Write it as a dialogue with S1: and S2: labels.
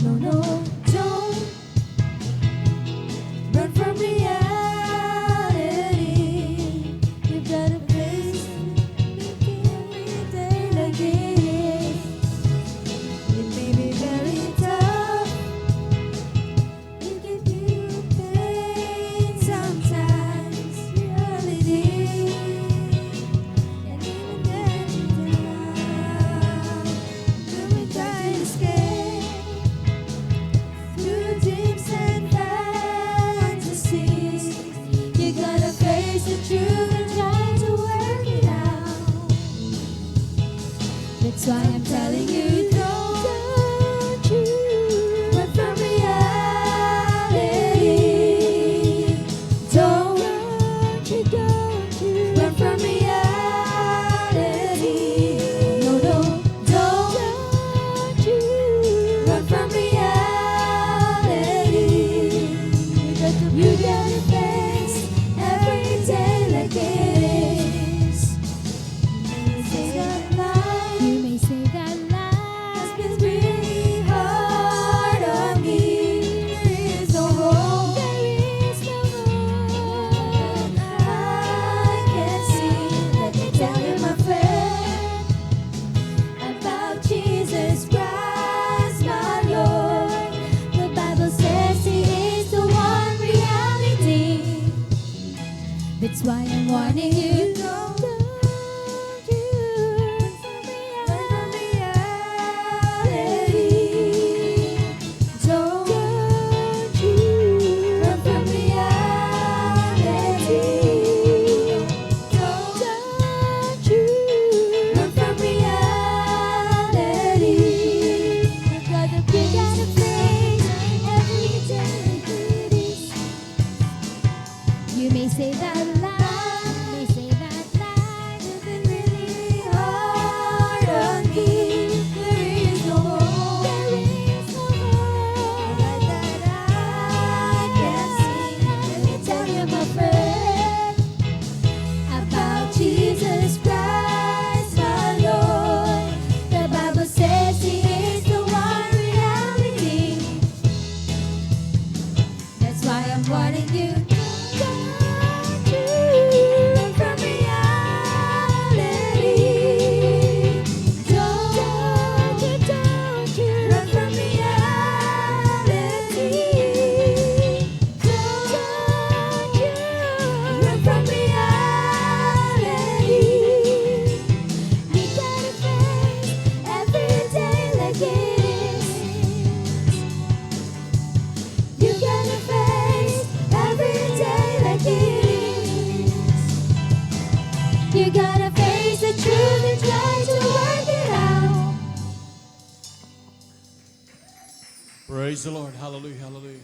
S1: No, no, don't run from reality. You've got to face every day like it is. It may be very tough. You can feel pain sometimes. Reality. And even then when we try to escape through dreams and fantasies, you gotta face the truth and try to work it out. That's why I'm telling you, don't you run from reality. Don't you run from reality. No, no, don't you run from reality. You gotta face every day like it is. You may say that life has been really hard on me. There is no hope. I can see. Let me tell you, my friend, about Jesus Christ, my Lord. The Bible says He is the one reality. That's why I'm warning you. Don't you run from reality. Don't you run from reality. Don't you run from reality. You gotta face every day like it is. You may say that life has been really hard on me. There is no hope. That I can see. Let me tell you, my friend, about Jesus Christ, my Lord. The Bible says He is the one reality. That's why I'm warning you. Don't you run from reality. Don't you run from reality. Don't you run from reality. You gotta face every day like it is. You gotta face every day like it is. You gotta face the truth and try to work it out.
S2: Praise the Lord. Hallelujah. Hallelujah.